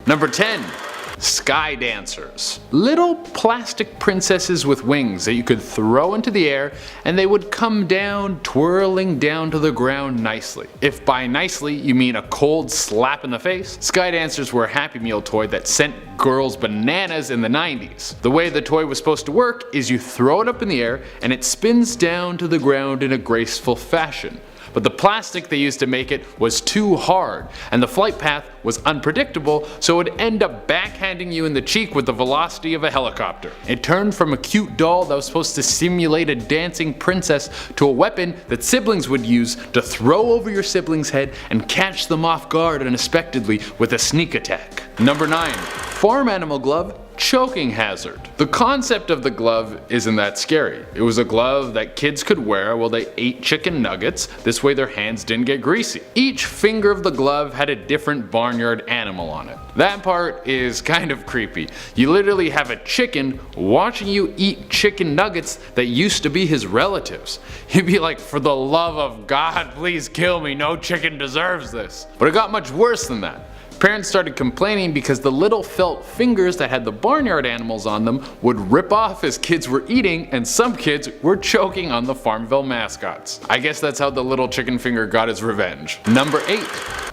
Number 10. Sky dancers. Little plastic princesses with wings that you could throw into the air and they would come down, twirling down to the ground nicely. If by nicely you mean a cold slap in the face, sky dancers were a Happy Meal toy that sent girls bananas in the 90s. The way the toy was supposed to work is you throw it up in the air and it spins down to the ground in a graceful fashion. But the plastic they used to make it was too hard, and the flight path was unpredictable, so it would end up backhanding you in the cheek with the velocity of a helicopter. It turned from a cute doll that was supposed to simulate a dancing princess to a weapon that siblings would use to throw over your sibling's head and catch them off guard unexpectedly with a sneak attack. Number 9. Farm animal glove. Choking hazard. The concept of the glove isn't that scary. It was a glove that kids could wear while they ate chicken nuggets, this way their hands didn't get greasy. Each finger of the glove had a different barnyard animal on it. That part is kind of creepy. You literally have a chicken watching you eat chicken nuggets that used to be his relatives. You'd be like, for the love of God, please kill me, no chicken deserves this. But it got much worse than that. Parents started complaining because the little felt fingers that had the barnyard animals on them would rip off as kids were eating, and some kids were choking on the Farmville mascots. I guess that's how the little chicken finger got his revenge. Number 8.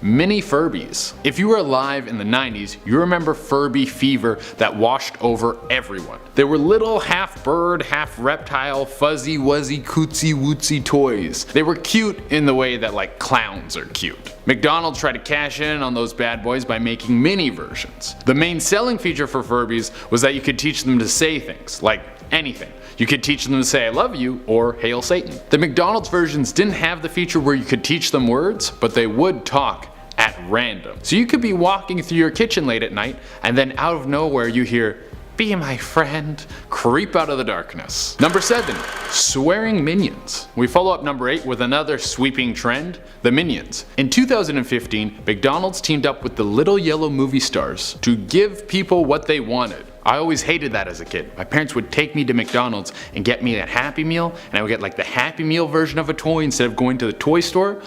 Mini Furbies. If you were alive in the 90s, you remember Furby fever that washed over everyone. They were little half bird, half reptile, fuzzy wuzzy cootsy wootsy toys. They were cute in the way that like clowns are cute. McDonald's tried to cash in on those bad boys by making mini versions. The main selling feature for Furbies was that you could teach them to say things, like anything. You could teach them to say I love you or hail Satan. The McDonald's versions didn't have the feature where you could teach them words, but they would talk at random. So you could be walking through your kitchen late at night and then out of nowhere you hear, "Be my friend," creep out of the darkness. Number 7. Swearing minions. We follow up number 8 with another sweeping trend, the minions. In 2015, McDonald's teamed up with the Little Yellow movie stars to give people what they wanted. I always hated that as a kid. My parents would take me to McDonald's and get me a Happy Meal, and I would get like the Happy Meal version of a toy instead of going to the toy store.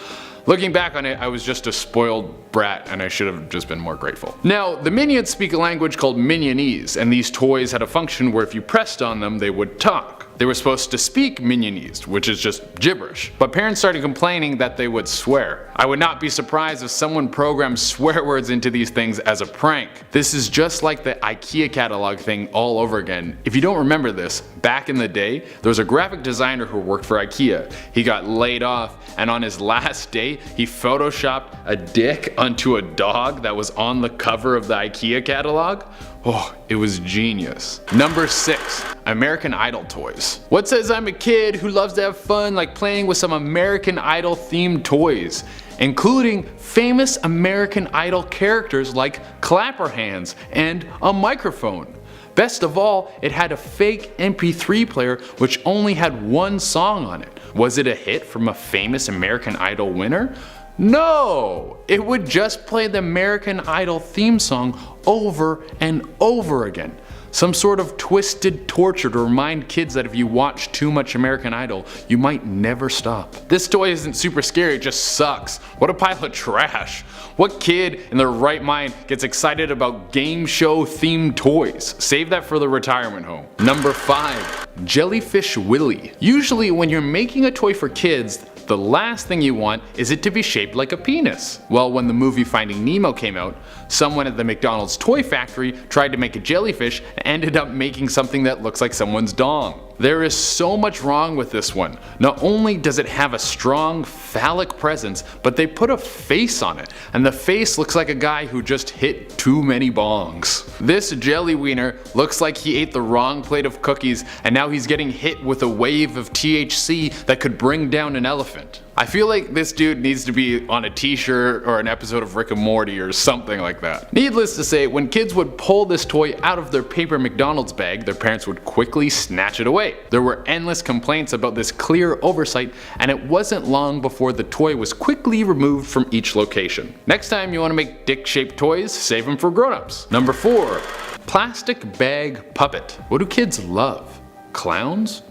Looking back on it, I was just a spoiled brat and I should have just been more grateful. Now, the minions speak a language called Minionese, and these toys had a function where if you pressed on them, they would talk. They were supposed to speak Minionese, which is just gibberish, but parents started complaining that they would swear. I would not be surprised if someone programmed swear words into these things as a prank. This is just like the IKEA catalog thing all over again. If you don't remember this, back in the day, there was a graphic designer who worked for IKEA. He got laid off, and on his last day, he photoshopped a dick onto a dog that was on the cover of the IKEA catalog. Oh, it was genius. Number 6. American Idol toys. What says I'm a kid who loves to have fun like playing with some American Idol themed toys, including famous American Idol characters like clapper hands and a microphone. Best of all, it had a fake MP3 player which only had one song on it. Was it a hit from a famous American Idol winner? No! It would just play the American Idol theme song over and over again. Some sort of twisted torture to remind kids that if you watch too much American Idol, you might never stop. This toy isn't super scary, it just sucks. What a pile of trash. What kid in their right mind gets excited about game show themed toys? Save that for the retirement home. Number 5. Jellyfish Willy. Usually when you're making a toy for kids, the last thing you want is it to be shaped like a penis. Well, when the movie Finding Nemo came out, someone at the McDonald's toy factory tried to make a jellyfish and ended up making something that looks like someone's dong. There is so much wrong with this one. Not only does it have a strong phallic presence, but they put a face on it, and the face looks like a guy who just hit too many bongs. This jelly wiener looks like he ate the wrong plate of cookies and now he's getting hit with a wave of THC that could bring down an elephant. I feel like this dude needs to be on a t-shirt or an episode of Rick and Morty or something like that. Needless to say, when kids would pull this toy out of their paper McDonald's bag, their parents would quickly snatch it away. There were endless complaints about this clear oversight, and it wasn't long before the toy was quickly removed from each location. Next time you want to make dick-shaped toys, save them for grown-ups. Number 4. Plastic bag puppet. What do kids love? Clowns?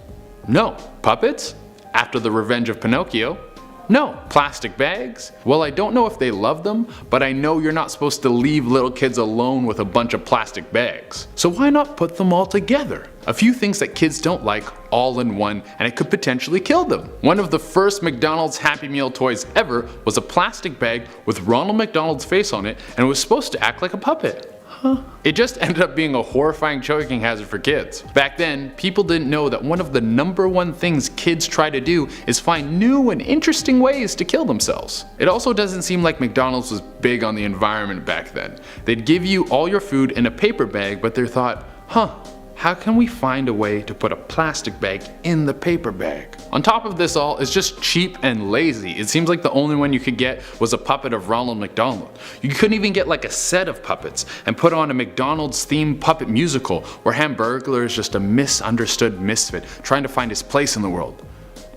No. Puppets? After the Revenge of Pinocchio, No. Plastic bags? Well, I don't know if they love them, but I know you're not supposed to leave little kids alone with a bunch of plastic bags. So why not put them all together? A few things that kids don't like all in one, and it could potentially kill them. One of the first McDonald's Happy Meal toys ever was a plastic bag with Ronald McDonald's face on it, and it was supposed to act like a puppet. It just ended up being a horrifying choking hazard for kids. Back then, people didn't know that one of the #1 things kids try to do is find new and interesting ways to kill themselves. It also doesn't seem like McDonald's was big on the environment back then. They'd give you all your food in a paper bag, but they thought, how can we find a way to put a plastic bag in the paper bag? On top of this all, it's just cheap and lazy. It seems like the only one you could get was a puppet of Ronald McDonald. You couldn't even get like a set of puppets and put on a McDonald's themed puppet musical where Hamburglar is just a misunderstood misfit trying to find his place in the world.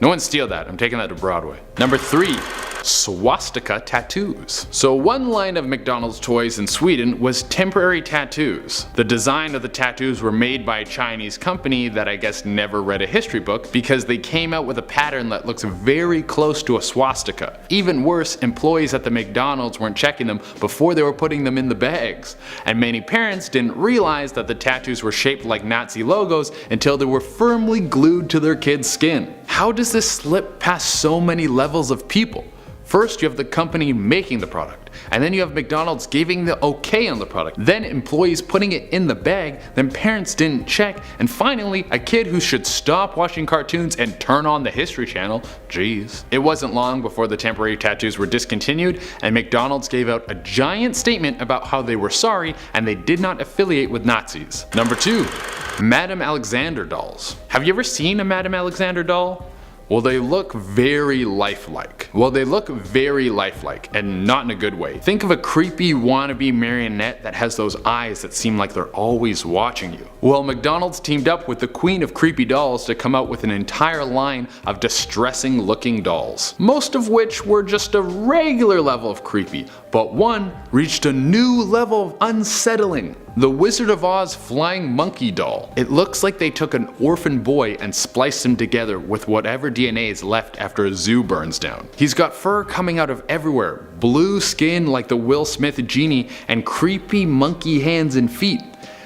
No one steal that, I'm taking that to Broadway. Number 3. Swastika tattoos. So one line of McDonald's toys in Sweden was temporary tattoos. The design of the tattoos were made by a Chinese company that I guess never read a history book because they came out with a pattern that looks very close to a swastika. Even worse, employees at the McDonald's weren't checking them before they were putting them in the bags. And many parents didn't realize that the tattoos were shaped like Nazi logos until they were firmly glued to their kids' skin. How does this slip past so many levels of people? First you have the company making the product, and then you have McDonald's giving the okay on the product, then employees putting it in the bag, then parents didn't check, and finally a kid who should stop watching cartoons and turn on the History Channel. Jeez. It wasn't long before the temporary tattoos were discontinued and McDonald's gave out a giant statement about how they were sorry and they did not affiliate with Nazis. Number 2. Madame Alexander dolls. Have you ever seen a Madame Alexander doll? Well, they look very lifelike. And not in a good way. Think of a creepy wannabe marionette that has those eyes that seem like they're always watching you. Well, McDonald's teamed up with the queen of creepy dolls to come out with an entire line of distressing looking dolls. Most of which were just a regular level of creepy, but one reached a new level of unsettling. The Wizard of Oz flying monkey doll. It looks like they took an orphan boy and spliced him together with whatever DNA is left after a zoo burns down. He's got fur coming out of everywhere, blue skin like the Will Smith genie, and creepy monkey hands and feet.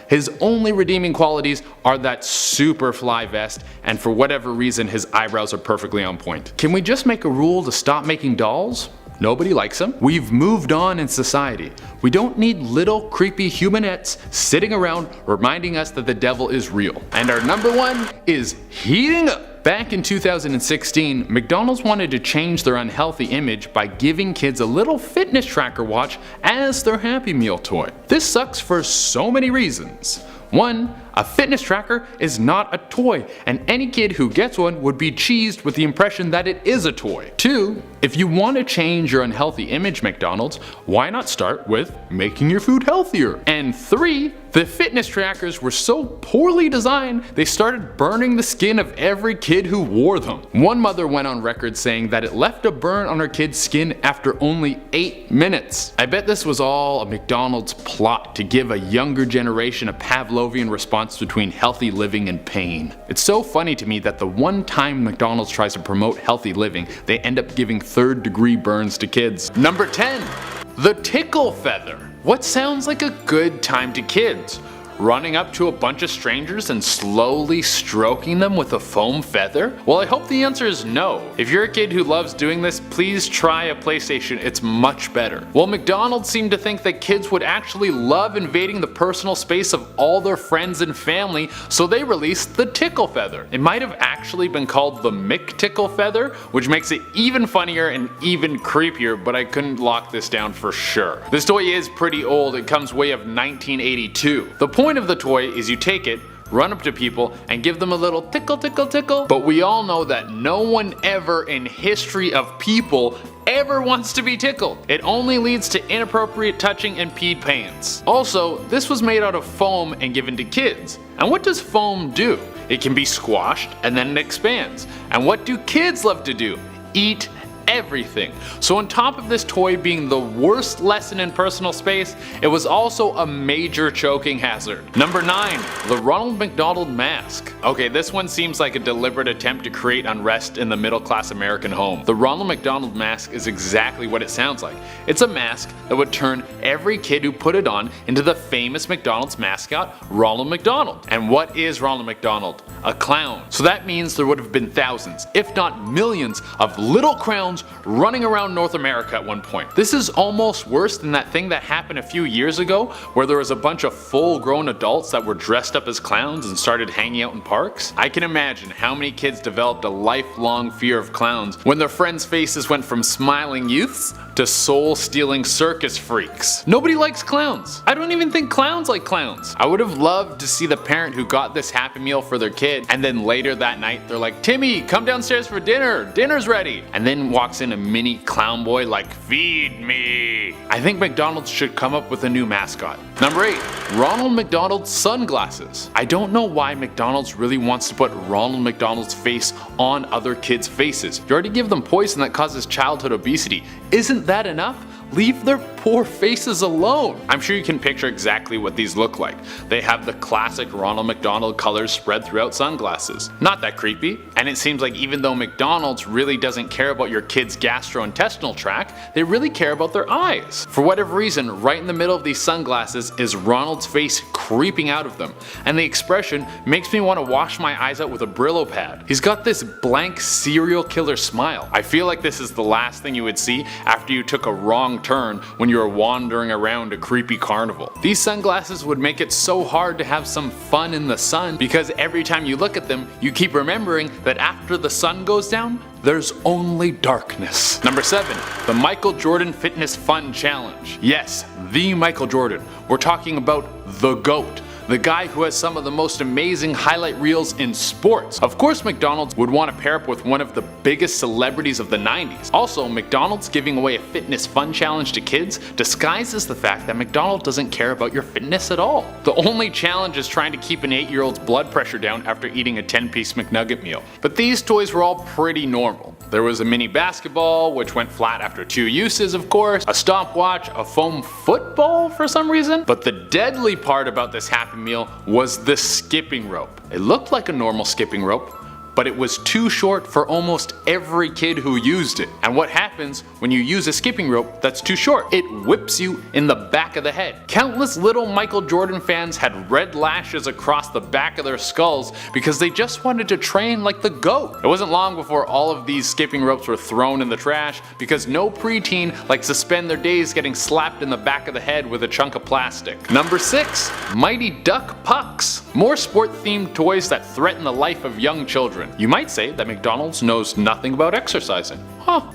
His only redeeming qualities are that super fly vest, and for whatever reason his eyebrows are perfectly on point. Can we just make a rule to stop making dolls? Nobody likes them. We've moved on in society. We don't need little creepy humanettes sitting around reminding us that the devil is real. And our number 1 is heating up. Back in 2016, McDonald's wanted to change their unhealthy image by giving kids a little fitness tracker watch as their Happy Meal toy. This sucks for so many reasons. 1. A fitness tracker is not a toy, and any kid who gets one would be cheesed with the impression that it is a toy. 2. If you want to change your unhealthy image, McDonald's, why not start with making your food healthier? And 3. The fitness trackers were so poorly designed, they started burning the skin of every kid who wore them. One mother went on record saying that it left a burn on her kid's skin after only 8 minutes. I bet this was all a McDonald's plot to give a younger generation a Pavlovian response between healthy living and pain. It's so funny to me that the one time McDonald's tries to promote healthy living, they end up giving 3rd-degree burns to kids. Number 10. The tickle feather. What sounds like a good time to kids? Running up to a bunch of strangers and slowly stroking them with a foam feather? Well, I hope the answer is no. If you're a kid who loves doing this, please try a PlayStation, it's much better. Well, McDonald's seemed to think that kids would actually love invading the personal space of all their friends and family, so they released the tickle feather. It might have actually been called the McTickle feather, which makes it even funnier and even creepier, but I couldn't lock this down for sure. This toy is pretty old, it comes way of 1982. The point of the toy is you take it, run up to people, and give them a little tickle tickle tickle. But we all know that no one ever in history of people ever wants to be tickled. It only leads to inappropriate touching and peed pants. Also, this was made out of foam and given to kids. And what does foam do? It can be squashed and then it expands. And what do kids love to do? Eat everything. So on top of this toy being the worst lesson in personal space, it was also a major choking hazard. Number 9. The Ronald McDonald mask. Okay, this one seems like a deliberate attempt to create unrest in the middle-class American home. The Ronald McDonald mask is exactly what it sounds like. It's a mask that would turn every kid who put it on into the famous McDonald's mascot, Ronald McDonald. And what is Ronald McDonald? A clown. So that means there would have been thousands, if not millions, of little clowns running around North America at one point. This is almost worse than that thing that happened a few years ago where there was a bunch of full-grown adults that were dressed up as clowns and started hanging out in parks. I can imagine how many kids developed a lifelong fear of clowns when their friends' faces went from smiling youths to soul-stealing circus freaks. Nobody likes clowns. I don't even think clowns like clowns. I would have loved to see the parent who got this Happy Meal for their kid, and then later that night they're like, "Timmy, come downstairs for dinner. Dinner's ready." And then walks in a mini clown boy like, "Feed me." I think McDonald's should come up with a new mascot. Number 8. Ronald McDonald sunglasses. I don't know why McDonald's really wants to put Ronald McDonald's face on other kids' faces. You already give them poison that causes childhood obesity. Isn't that enough? Leave their poor faces alone. I'm sure you can picture exactly what these look like. They have the classic Ronald McDonald colors spread throughout sunglasses. Not that creepy. And it seems like even though McDonald's really doesn't care about your kid's gastrointestinal tract, they really care about their eyes. For whatever reason, right in the middle of these sunglasses is Ronald's face creeping out of them. And the expression makes me want to wash my eyes out with a Brillo pad. He's got this blank serial killer smile. I feel like this is the last thing you would see after you took a wrong turn when you were wandering around a creepy carnival. These sunglasses would make it so hard to have some fun in the sun because every time you look at them, you keep remembering that after the sun goes down, there's only darkness. Number 7. The Michael Jordan Fitness Fun Challenge. Yes, the Michael Jordan. We're talking about the GOAT. The guy who has some of the most amazing highlight reels in sports. Of course McDonald's would want to pair up with one of the biggest celebrities of the 90s. Also, McDonald's giving away a fitness fun challenge to kids disguises the fact that McDonald's doesn't care about your fitness at all. The only challenge is trying to keep an 8-year-old's blood pressure down after eating a 10-piece McNugget meal. But these toys were all pretty normal. There was a mini basketball, which went flat after 2 uses of course, a stopwatch, a foam football for some reason. But the deadly part about this Happy Meal was the skipping rope. It looked like a normal skipping rope, but it was too short for almost every kid who used it. And what happens when you use a skipping rope that's too short? It whips you in the back of the head. Countless little Michael Jordan fans had red lashes across the back of their skulls because they just wanted to train like the GOAT. It wasn't long before all of these skipping ropes were thrown in the trash because no preteen likes to spend their days getting slapped in the back of the head with a chunk of plastic. Number 6. Mighty Duck Pucks. More sport-themed toys that threaten the life of young children. You might say that McDonald's knows nothing about exercising.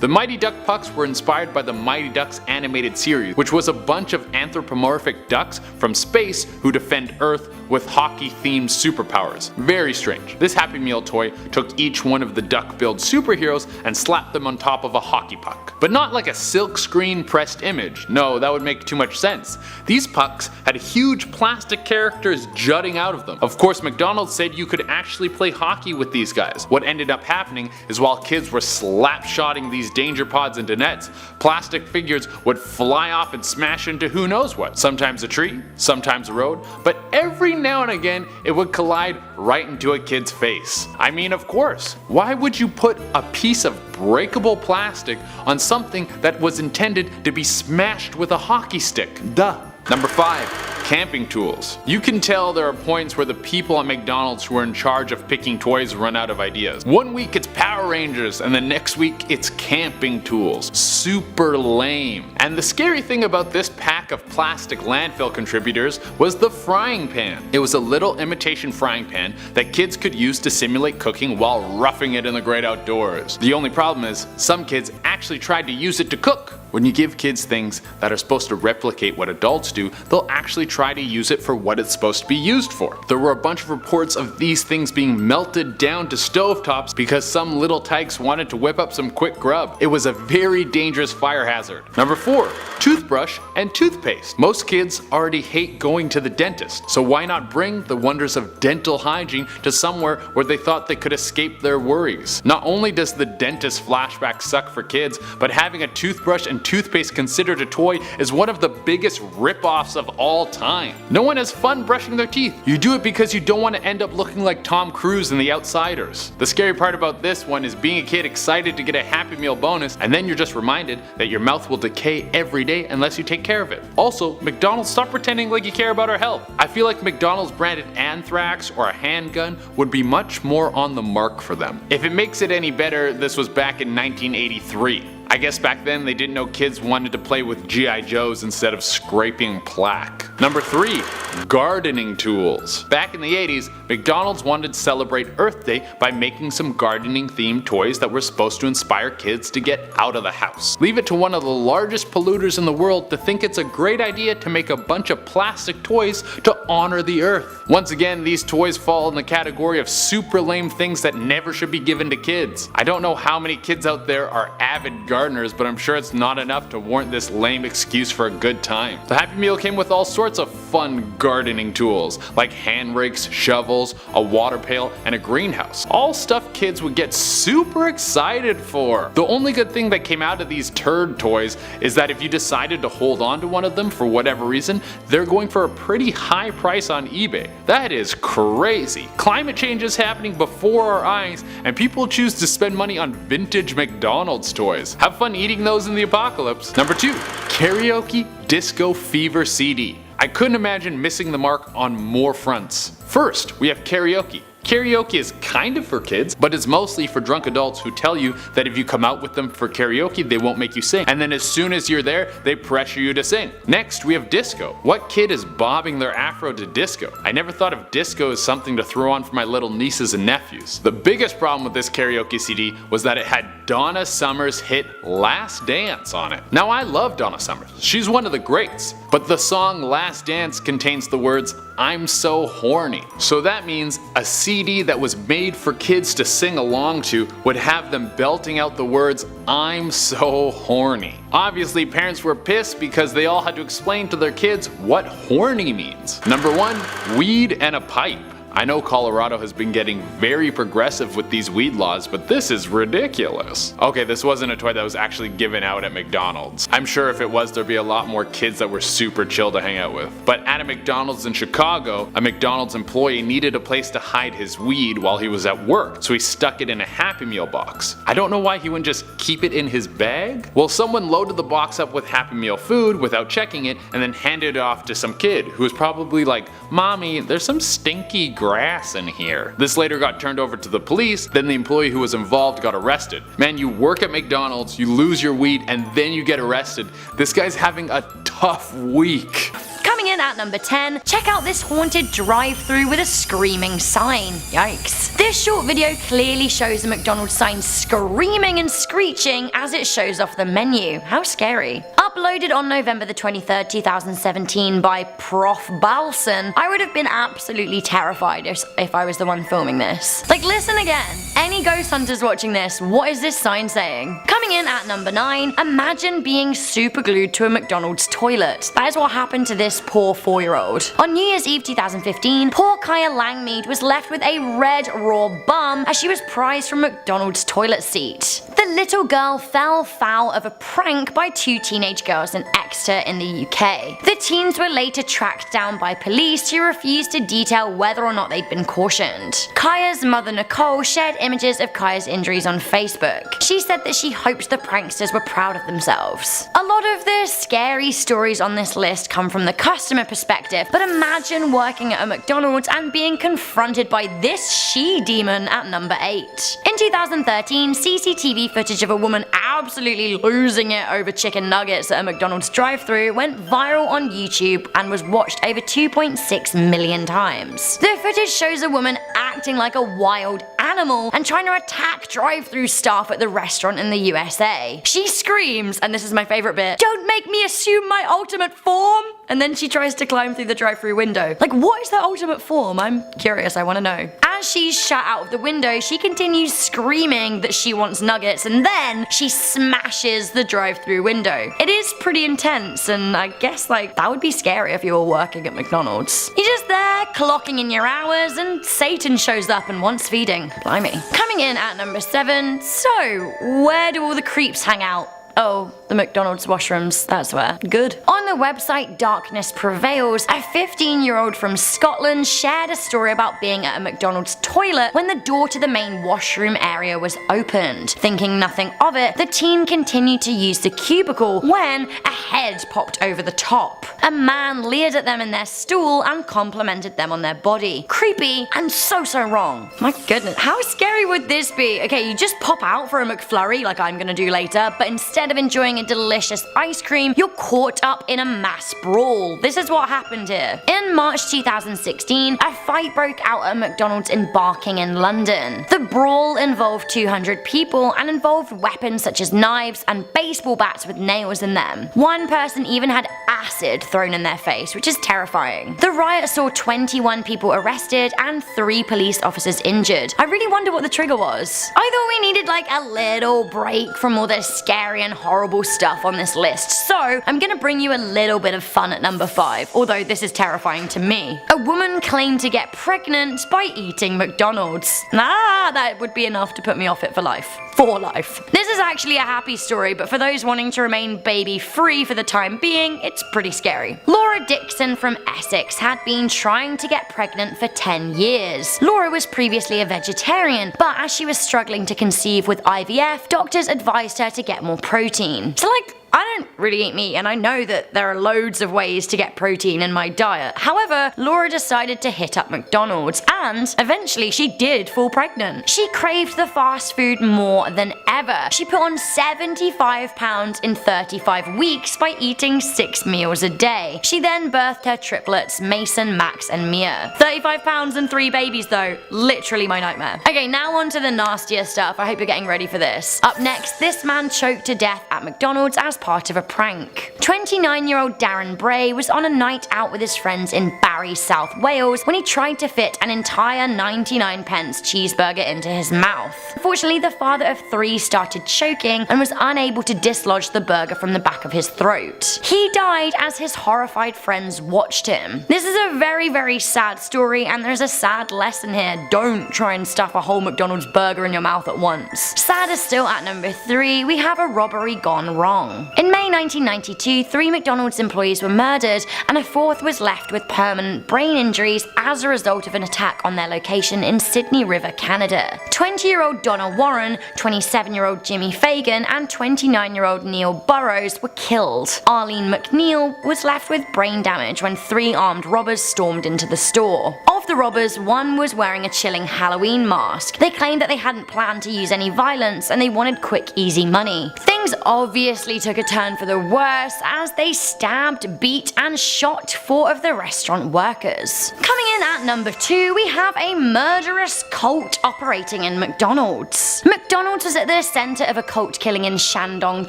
The Mighty Duck Pucks were inspired by the Mighty Ducks animated series, which was a bunch of anthropomorphic ducks from space who defend Earth with hockey-themed superpowers. Very strange. This Happy Meal toy took each one of the duck-billed superheroes and slapped them on top of a hockey puck. But not like a silk screen pressed image. No, that would make too much sense. These pucks had huge plastic characters jutting out of them. Of course, McDonald's said you could actually play hockey with these guys. What ended up happening is while kids were slap-shotting these danger pods into nets, plastic figures would fly off and smash into who knows what. Sometimes a tree, sometimes a road, but every now and again it would collide right into a kid's face. I mean, of course. Why would you put a piece of breakable plastic on something that was intended to be smashed with a hockey stick? Duh. Number 5. Camping tools. You can tell there are points where the people at McDonald's who are in charge of picking toys run out of ideas. One week it's Power Rangers and the next week it's camping tools. Super lame. And the scary thing about this pack of plastic landfill contributors was the frying pan. It was a little imitation frying pan that kids could use to simulate cooking while roughing it in the great outdoors. The only problem is some kids actually tried to use it to cook. When you give kids things that are supposed to replicate what adults do, they'll actually try to use it for what it's supposed to be used for. There were a bunch of reports of these things being melted down to stovetops because some little tykes wanted to whip up some quick grub. It was a very dangerous fire hazard. Number 4. Toothbrush and toothpaste. Most kids already hate going to the dentist, so why not bring the wonders of dental hygiene to somewhere where they thought they could escape their worries? Not only does the dentist flashback suck for kids, kids, but having a toothbrush and toothpaste considered a toy is one of the biggest rip-offs of all time. No one has fun brushing their teeth. You do it because you don't want to end up looking like Tom Cruise in The Outsiders. The scary part about this one is being a kid excited to get a Happy Meal bonus, and then you're just reminded that your mouth will decay every day unless you take care of it. Also, McDonald's, stop pretending like you care about our health. I feel like McDonald's branded anthrax or a handgun would be much more on the mark for them. If it makes it any better, this was back in 1983. I guess back then they didn't know kids wanted to play with G.I. Joes instead of scraping plaque. Number 3. Gardening tools. Back in the 80s, McDonald's wanted to celebrate Earth Day by making some gardening themed toys that were supposed to inspire kids to get out of the house. Leave it to one of the largest polluters in the world to think it's a great idea to make a bunch of plastic toys to honor the earth. Once again, these toys fall in the category of super lame things that never should be given to kids. I don't know how many kids out there are avid gardeners, but I'm sure it's not enough to warrant this lame excuse for a good time. The Happy Meal came with all sorts of fun gardening tools, like hand rakes, shovels, a water pail, and a greenhouse. All stuff kids would get super excited for. The only good thing that came out of these turd toys is that if you decided to hold on to one of them for whatever reason, they're going for a pretty high price on eBay. That is crazy. Climate change is happening before our eyes, and people choose to spend money on vintage McDonald's toys. Have fun eating those in the apocalypse. Number 2. Karaoke Disco Fever CD. I couldn't imagine missing the mark on more fronts. First, we have karaoke. Karaoke is kind of for kids, but it's mostly for drunk adults who tell you that if you come out with them for karaoke, they won't make you sing. And then as soon as you're there, they pressure you to sing. Next, we have disco. What kid is bobbing their afro to disco? I never thought of disco as something to throw on for my little nieces and nephews. The biggest problem with this karaoke CD was that it had Donna Summer's hit Last Dance on it. Now I love Donna Summers. She's one of the greats. But the song Last Dance contains the words, "I'm so horny." So that means a CD that was made for kids to sing along to would have them belting out the words, "I'm so horny." Obviously parents were pissed because they all had to explain to their kids what horny means. Number 1. Weed and a pipe. I know Colorado has been getting very progressive with these weed laws, but this is ridiculous. Okay, this wasn't a toy that was actually given out at McDonald's. I'm sure if it was, there'd be a lot more kids that were super chill to hang out with. But at a McDonald's in Chicago, a McDonald's employee needed a place to hide his weed while he was at work, so he stuck it in a Happy Meal box. I don't know why he wouldn't just keep it in his bag. Well, someone loaded the box up with Happy Meal food without checking it and then handed it off to some kid who was probably like, "Mommy, there's some stinky grass in here." This later got turned over to the police, then the employee who was involved got arrested. Man, you work at McDonald's, you lose your weed, and then you get arrested. This guy's having a tough week. Coming in at number 10, check out this haunted drive-thru with a screaming sign. Yikes. This short video clearly shows a McDonald's sign screaming and screeching as it shows off the menu. How scary. Uploaded on November the 23rd, 2017 by Prof. Balson, I would have been absolutely terrified if I was the one filming this. Like, listen again. Any ghost hunters watching this, what is this sign saying? Coming in at number 9, imagine being super glued to a McDonald's toilet. That is what happened to this poor 4-year-old. On New Year's Eve 2015, poor Kaya Langmead was left with a red raw bum as she was prized from McDonald's toilet seat. The little girl fell foul of a prank by 2 teenage girls in Exeter in the UK. The teens were later tracked down by police who refused to detail whether or not they'd been cautioned. Kaya's mother Nicole shared images of Kaya's injuries on Facebook. She said that she hoped the pranksters were proud of themselves. A lot of the scary stories on this list come from the customer perspective, but imagine working at a McDonald's and being confronted by this she-demon at number 8. In 2013, CCTV footage of a woman absolutely losing it over chicken nuggets at a McDonald's drive-thru went viral on YouTube and was watched over 2.6 million times. The footage shows a woman acting like a wild animal and trying to attack drive-thru staff at the restaurant in the USA. She screams, and this is my favorite bit, "Don't make me assume my ultimate form!" And then she tries to climb through the drive-thru window. Like, what is that ultimate form? I'm curious, I want to know. As she's shut out of the window, she continues screaming that she wants nuggets, and then she smashes the drive-thru window. It is pretty intense, and I guess like that would be scary if you were working at McDonald's. You're just there They're clocking in your hours and Satan shows up and wants feeding. Blimey. Coming in at number 7, so where do all the creeps hang out? Oh, the McDonald's washrooms, that's where. Good. On the website Darkness Prevails, a 15-year-old from Scotland shared a story about being at a McDonald's toilet when the door to the main washroom area was opened. Thinking nothing of it, the teen continued to use the cubicle when a head popped over the top. A man leered at them in their stool and complimented them on their body. Creepy and so wrong. My goodness, how scary would this be? Okay, you just pop out for a McFlurry like I'm gonna do later, but instead of enjoying a delicious ice cream, you're caught up in a mass brawl. This is what happened here. In March 2016, a fight broke out at McDonald's in Barking in London. The brawl involved 200 people and involved weapons such as knives and baseball bats with nails in them. One person even had acid thrown in their face, which is terrifying. The riot saw 21 people arrested and 3 police officers injured. I really wonder what the trigger was. I thought we needed like a little break from all this scary and horrible stuff on this list, so I'm gonna bring you a little bit of fun at number 5, although this is terrifying to me. A woman claimed to get pregnant by eating McDonald's. That would be enough to put me off it for life. For life. This is actually a happy story, but for those wanting to remain baby-free for the time being, it's pretty scary. Laura Dixon from Essex had been trying to get pregnant for 10 years. Laura was previously a vegetarian, but as she was struggling to conceive with IVF, doctors advised her to get more protein. So I don't really eat meat, and I know that there are loads of ways to get protein in my diet. However, Laura decided to hit up McDonald's, and eventually she did fall pregnant. She craved the fast food more than ever. She put on 75 pounds in 35 weeks by eating 6 meals a day. She then birthed her triplets, Mason, Max, and Mia. 35 pounds and 3 babies though. Literally my nightmare. Okay, now on to the nastier stuff. I hope you're getting ready for this. Up next, this man choked to death at McDonald's as part of a prank. 29-year-old Darren Bray was on a night out with his friends in Barry, South Wales when he tried to fit an entire 99p cheeseburger into his mouth. Unfortunately, the father of 3 started choking and was unable to dislodge the burger from the back of his throat. He died as his horrified friends watched him. This is a very sad story, and there's a sad lesson here. Don't try and stuff a whole McDonald's burger in your mouth at once. Sadder still, at number 3, we have a robbery gone wrong. In May 1992, 3 McDonald's employees were murdered and a 4th was left with permanent brain injuries as a result of an attack on their location in Sydney River, Canada. 20-year-old Donna Warren, 27-year-old Jimmy Fagan, and 29-year-old Neil Burrows were killed. Arlene McNeil was left with brain damage when 3 armed robbers stormed into the store. Of the robbers, 1 was wearing a chilling Halloween mask. They claimed that they hadn't planned to use any violence and they wanted quick, easy money. Things obviously took a turn for the worse as they stabbed, beat, and shot 4 of the restaurant workers. Coming in at number 2, we have a murderous cult operating in McDonald's. McDonald's was at the center of a cult killing in Shandong,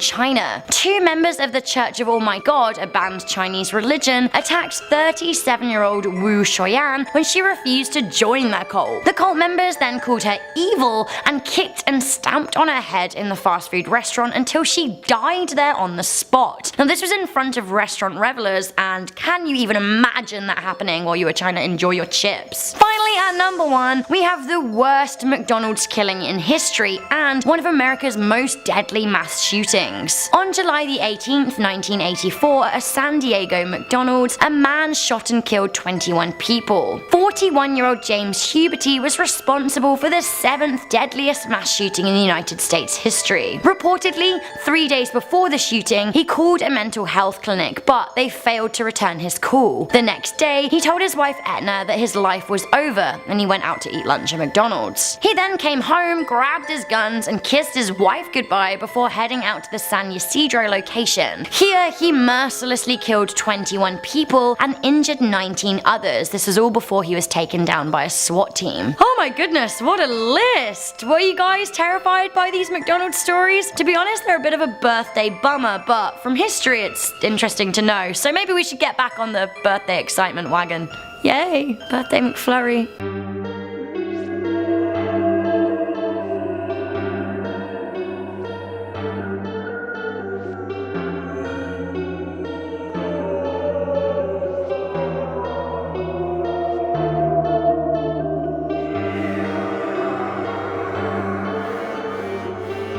China. 2 members of the Church of Oh My God, a banned Chinese religion, attacked 37-year-old Wu Shoyan when she refused to join their cult. The cult members then called her evil and kicked and stamped on her head in the fast food restaurant until she died there on the spot. Now, this was in front of restaurant revelers, and can you even imagine that happening while you were trying to enjoy your chips? Finally, at number 1, we have the worst McDonald's killing in history and one of America's most deadly mass shootings. On July the 18th, 1984, at a San Diego McDonald's, a man shot and killed 21 people. 41-year-old James Huberty was responsible for the 7th deadliest mass shooting in the United States history. Reportedly, 3 days before the shooting, he called a mental health clinic, but they failed to return his call. The next day, he told his wife Etna that his life was over and he went out to eat lunch at McDonald's. He then came home, grabbed his guns, and kissed his wife goodbye before heading out to the San Ysidro location. Here, he mercilessly killed 21 people and injured 19 others. This was all before he was taken down by a SWAT team. Oh my goodness, what a list! Were you guys terrified by these McDonald's stories? To be honest, they're a bit of a birthday bummer, but from history it's interesting to know, so maybe we should get back on the birthday excitement wagon. Yay, birthday McFlurry.